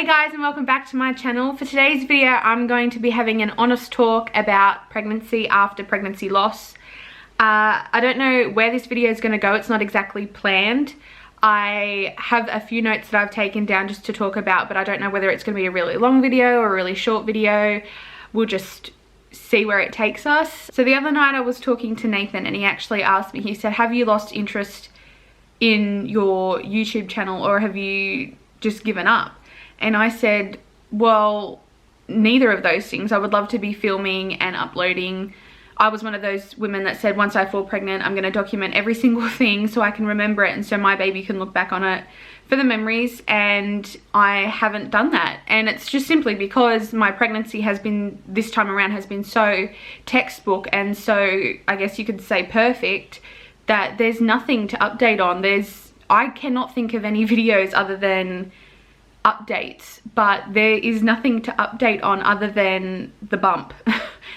Hey guys, and welcome back to my channel. For today's video I'm going to be having an honest talk about pregnancy after pregnancy loss. I don't know where this video is going to go. It's not exactly planned. I have a few notes that I've taken down just to talk about, but I don't know whether it's going to be a really long video or a really short video. We'll just see where it takes us. So the other night I was talking to Nathan and he actually asked me, he said, have you lost interest in your YouTube channel or have you just given up? And I said, well, neither of those things. I would love to be filming and uploading. I was one of those women that said, once I fall pregnant, I'm going to document every single thing so I can remember it and so my baby can look back on it for the memories, and I haven't done that. And it's just simply because my pregnancy has been, this time around, has been so textbook and so, I guess you could say, perfect, that there's nothing to update on. I cannot think of any videos other than updates, but there is nothing to update on other than the bump,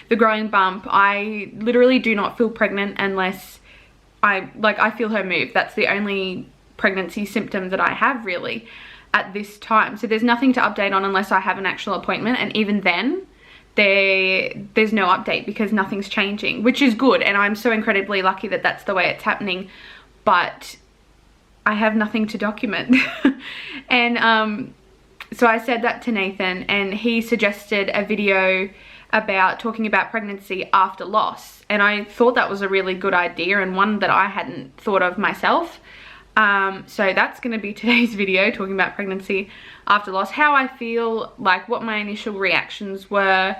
the growing bump. I literally do not feel pregnant unless I feel her move. That's the only pregnancy symptom that I have really at this time. So there's nothing to update on unless I have an actual appointment, and even then there's no update because nothing's changing, which is good, and I'm so incredibly lucky that that's the way it's happening, but I have nothing to document. And so I said that to Nathan and he suggested a video about talking about pregnancy after loss, and I thought that was a really good idea and one that I hadn't thought of myself. So that's going to be today's video, talking about pregnancy after loss, how I feel, like what my initial reactions were,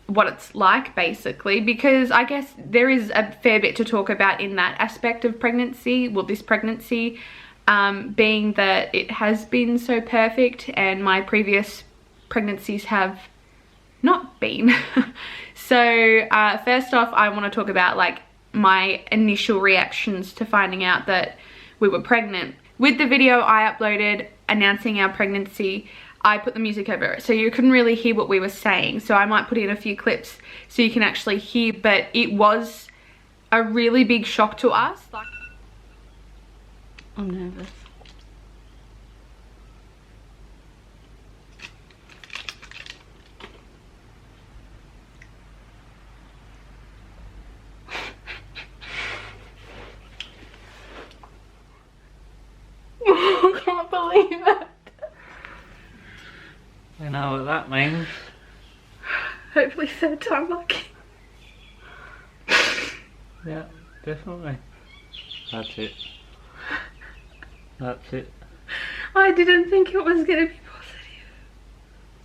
what it's like basically, because I guess there is a fair bit to talk about in that aspect of pregnancy, well, this pregnancy, being that it has been so perfect and my previous pregnancies have not been. So first off, I want to talk about like my initial reactions to finding out that we were pregnant. With the video I uploaded announcing our pregnancy, I put the music over it so you couldn't really hear what we were saying, so I might put in a few clips so you can actually hear, but it was a really big shock to us. I'm nervous. I can't believe it. I know what that means. Hopefully third time lucky. Yeah, definitely. That's it. That's it. I didn't think it was going to be positive.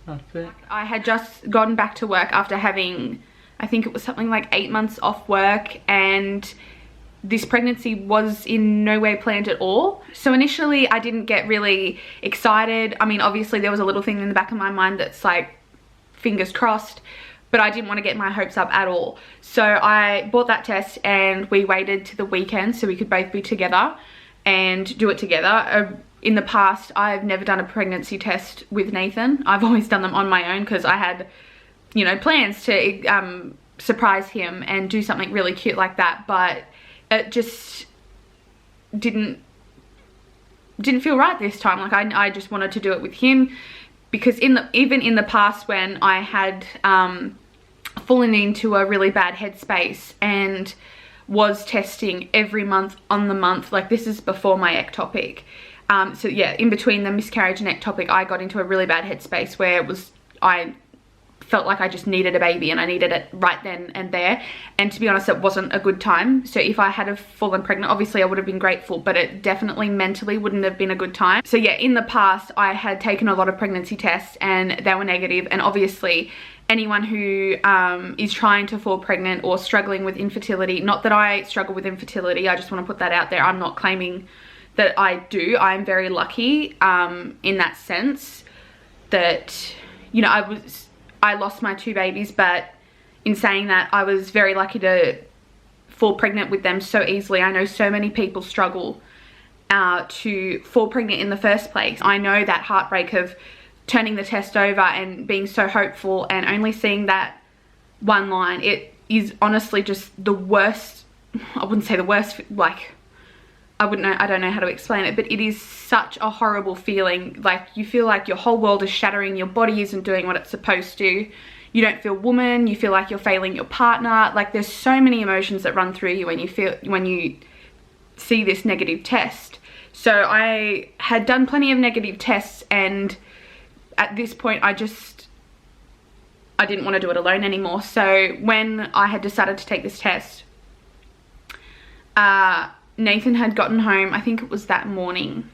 That's it. I had just gotten back to work after having, I think it was something like 8 months off work, and this pregnancy was in no way planned at all. So initially I didn't get really excited. I mean, obviously there was a little thing in the back of my mind that's like, fingers crossed, but I didn't want to get my hopes up at all. So I bought that test and we waited to the weekend so we could both be together and do it together. In the past, I've never done a pregnancy test with Nathan. I've always done them on my own because I had, you know, plans to surprise him and do something really cute like that, but it just didn't feel right this time. Like I just wanted to do it with him, because even in the past when I had fallen into a really bad headspace and was testing every month on the month, like this is before my ectopic. So yeah, in between the miscarriage and ectopic, I got into a really bad headspace where I felt like I just needed a baby and I needed it right then and there, and to be honest it wasn't a good time. So if I had have fallen pregnant, obviously I would have been grateful, but it definitely mentally wouldn't have been a good time. So yeah, in the past I had taken a lot of pregnancy tests and they were negative, and obviously anyone who is trying to fall pregnant or struggling with infertility, not that I struggle with infertility, I just want to put that out there, I'm not claiming that I do. I'm very lucky in that sense that, you know, I lost my 2 babies, but in saying that, I was very lucky to fall pregnant with them so easily. I know so many people struggle to fall pregnant in the first place. I know that heartbreak of turning the test over and being so hopeful and only seeing that one line. It is honestly just the worst, I wouldn't say the worst, like I don't know how to explain it, but it is such a horrible feeling. Like, you feel like your whole world is shattering, your body isn't doing what it's supposed to. You don't feel woman, you feel like you're failing your partner. Like, there's so many emotions that run through you when you see this negative test. So I had done plenty of negative tests, and at this point I didn't want to do it alone anymore. So when I had decided to take this test, Nathan had gotten home, I think it was that morning.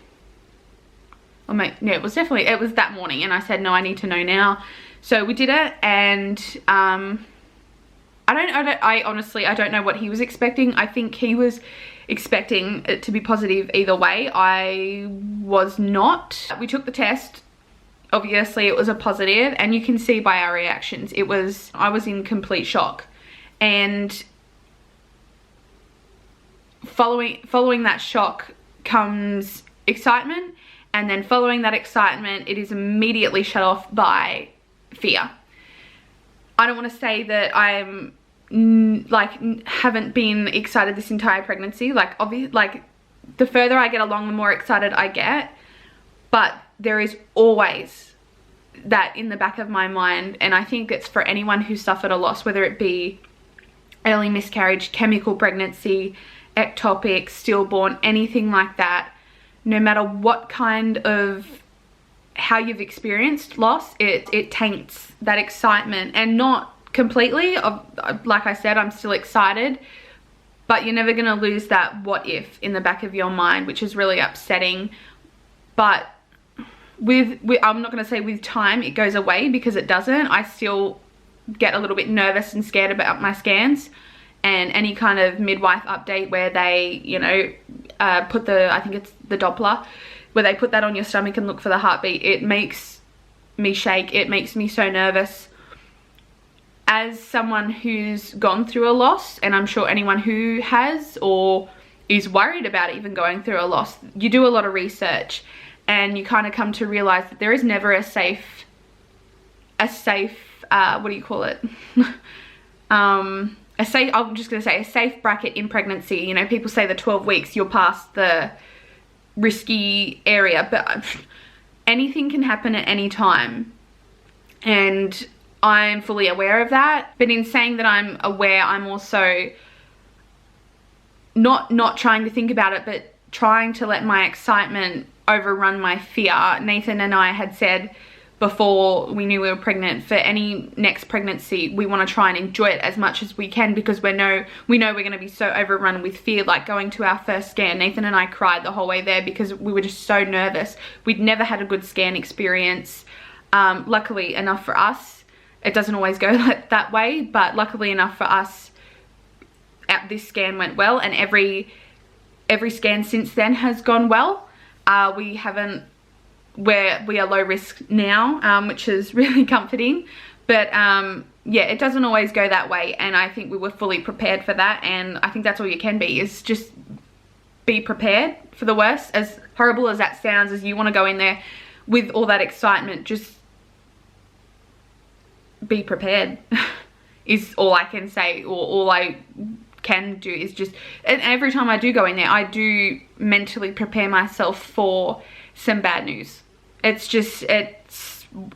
Yeah, it was that morning, and I said, no, I need to know now. So we did it, and I honestly don't know what he was expecting. I think he was expecting it to be positive either way. I was not. We took the test. Obviously it was a positive, and you can see by our reactions, I was in complete shock. And following that shock comes excitement, and then following that excitement, it is immediately shut off by fear. I don't want to say that I'm haven't been excited this entire pregnancy. Like, the further I get along, the more excited I get, but there is always that in the back of my mind. And I think it's for anyone who suffered a loss, whether it be early miscarriage, chemical pregnancy, ectopic, stillborn, anything like that, no matter what kind of how you've experienced loss, it taints that excitement. And not completely, like I said, I'm still excited, but you're never gonna lose that what if in the back of your mind, which is really upsetting. But I'm not gonna say with time it goes away, because it doesn't. I still get a little bit nervous and scared about my scans and any kind of midwife update where they, you know, put I think it's the Doppler, where they put that on your stomach and look for the heartbeat. It makes me shake. It makes me so nervous. As someone who's gone through a loss, and I'm sure anyone who has or is worried about even going through a loss, you do a lot of research, and you kind of come to realize that there is never a safe what do you call it? I'm just gonna say a safe bracket in pregnancy. You know, people say the 12 weeks, you're past the risky area, but anything can happen at any time, and I'm fully aware of that. But in saying that I'm aware, I'm also not trying to think about it, but trying to let my excitement overrun my fear. Nathan and I had said before we knew we were pregnant, for any next pregnancy, we want to try and enjoy it as much as we can, because we know we're going to be so overrun with fear. Like, going to our first scan, Nathan and I cried the whole way there because we were just so nervous. We'd never had a good scan experience. Luckily enough for us, it doesn't always go that way, but luckily enough for us, this scan went well, and every scan since then has gone well. We are low risk now, which is really comforting. But yeah, it doesn't always go that way, and I think we were fully prepared for that. And I think that's all you can be, is just be prepared for the worst. As horrible as that sounds, as you want to go in there with all that excitement, just be prepared is all I can say, or all I can do is just, and every time I do go in there, I do mentally prepare myself for some bad news. It's just, it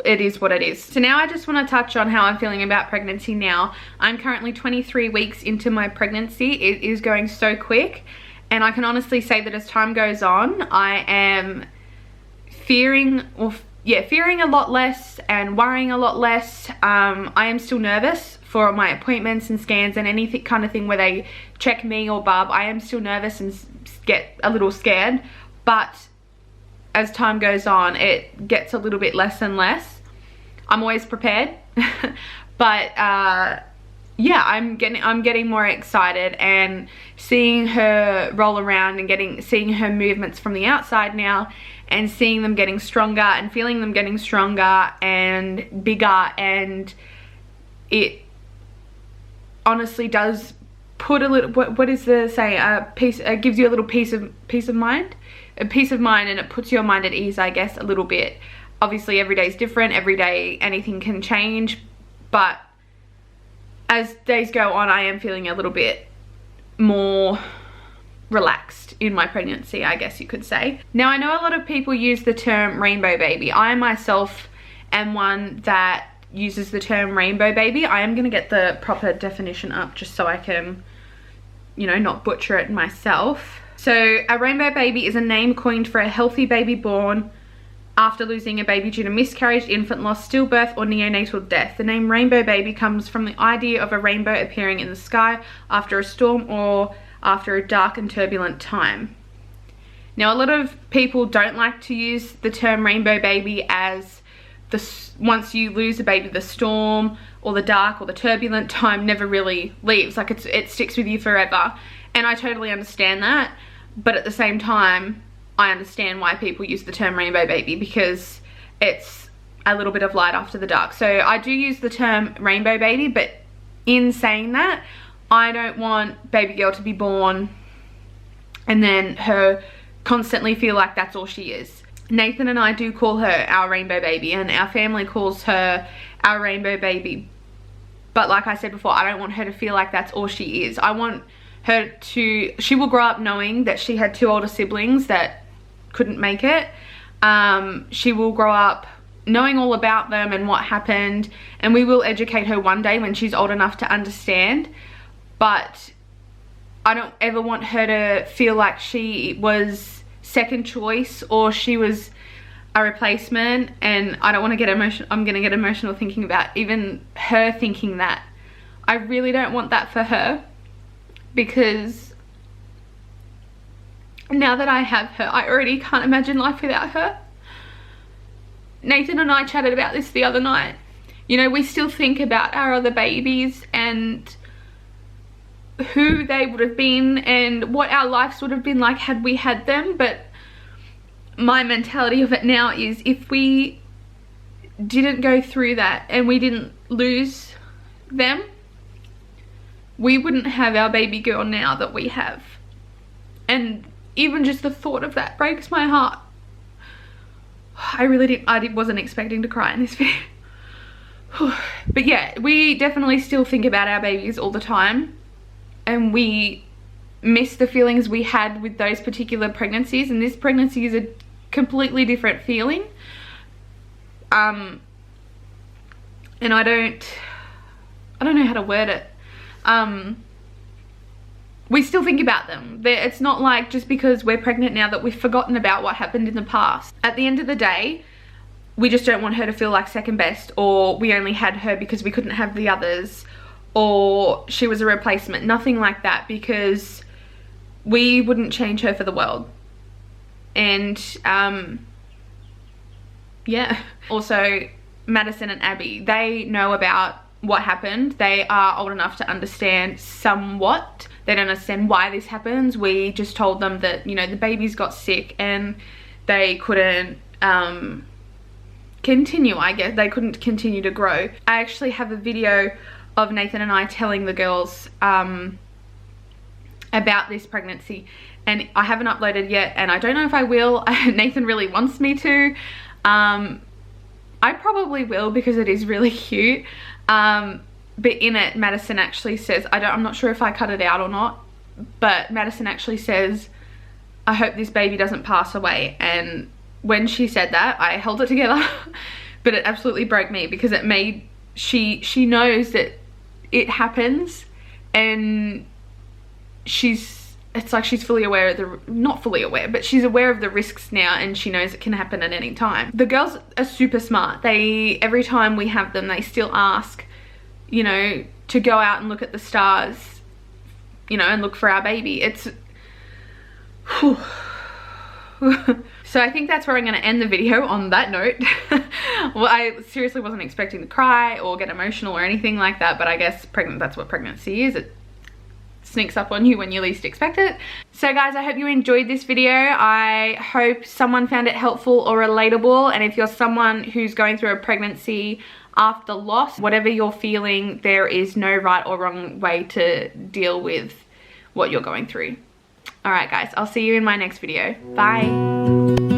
is what it is. So now I just want to touch on how I'm feeling about pregnancy now. I'm currently 23 weeks into my pregnancy. It is going so quick, and I can honestly say that as time goes on, I am fearing a lot less and worrying a lot less. I am still nervous for my appointments and scans and anything kind of thing where they check me or Bub. I am still nervous and get a little scared, but as time goes on, it gets a little bit less and less. I'm always prepared, but yeah, I'm getting more excited, and seeing her roll around and seeing her movements from the outside now, and seeing them getting stronger and feeling them getting stronger and bigger, and it honestly does put a little, what is the saying, it gives you a little peace of mind, and it puts your mind at ease, I guess, a little bit. Obviously every day is different, every day anything can change, but as days go on, I am feeling a little bit more relaxed in my pregnancy, I guess you could say. Now, I know a lot of people use the term rainbow baby. I myself am one that uses the term rainbow baby. I am going to get the proper definition up just so I can, you know, not butcher it myself. So a rainbow baby is a name coined for a healthy baby born after losing a baby due to miscarriage, infant loss, stillbirth, or neonatal death. The name rainbow baby comes from the idea of a rainbow appearing in the sky after a storm or after a dark and turbulent time. Now, a lot of people don't like to use the term rainbow baby as once you lose a baby, the storm or the dark or the turbulent time never really leaves. Like it sticks with you forever. And I totally understand that. But at the same time, I understand why people use the term rainbow baby, because it's a little bit of light after the dark. So I do use the term rainbow baby, but in saying that, I don't want baby girl to be born and then her constantly feel like that's all she is. Nathan and I do call her our rainbow baby, and our family calls her our rainbow baby. But like I said before, I don't want her to feel like that's all she is. I want her to, she will grow up knowing that she had 2 older siblings that couldn't make it. She will grow up knowing all about them and what happened, and we will educate her one day when she's old enough to understand. But I don't ever want her to feel like she was second choice or she was a replacement. And I don't want to get emotional. I'm going to get emotional thinking about even her thinking that. I really don't want that for her, because now that I have her, I already can't imagine life without her. Nathan and I chatted about this the other night. You know, we still think about our other babies and who they would have been and what our lives would have been like had we had them. But my mentality of it now is, if we didn't go through that and we didn't lose them, we wouldn't have our baby girl now that we have. And even just the thought of that breaks my heart. I wasn't expecting to cry in this video. But yeah, we definitely still think about our babies all the time, and we miss the feelings we had with those particular pregnancies, and this pregnancy is a completely different feeling. And I don't know how to word it. We still think about them. It's not like just because we're pregnant now that we've forgotten about what happened in the past. At the end of the day, we just don't want her to feel like second best, or we only had her because we couldn't have the others, or she was a replacement. Nothing like that, because we wouldn't change her for the world. And yeah. Also, Madison and Abby, they know about what happened. They are old enough to understand somewhat. They don't understand why this happens. We just told them that, you know, the babies got sick and they couldn't continue, I guess. They couldn't continue to grow. I actually have a video of Nathan and I telling the girls about this pregnancy, and I haven't uploaded yet, and I don't know if I will. Nathan really wants me to. I probably will, because it is really cute. But in it, Madison actually says, I'm not sure if I cut it out or not, but Madison actually says, I hope this baby doesn't pass away. And when she said that, I held it together. But it absolutely broke me, because it made, she knows that it happens, and it's like she's fully aware of not fully aware, but she's aware of the risks now, and she knows it can happen at any time. The girls are super smart. Every time we have them, they still ask, you know, to go out and look at the stars, you know, and look for our baby. It's whew. So I think that's where I'm going to end the video, on that note. Well, I seriously wasn't expecting to cry or get emotional or anything like that, but I guess that's what pregnancy is. It sneaks up on you when you least expect it. So guys, I hope you enjoyed this video. I hope someone found it helpful or relatable, and if you're someone who's going through a pregnancy after loss, whatever you're feeling, there is no right or wrong way to deal with what you're going through. Alright guys, I'll see you in my next video. Bye.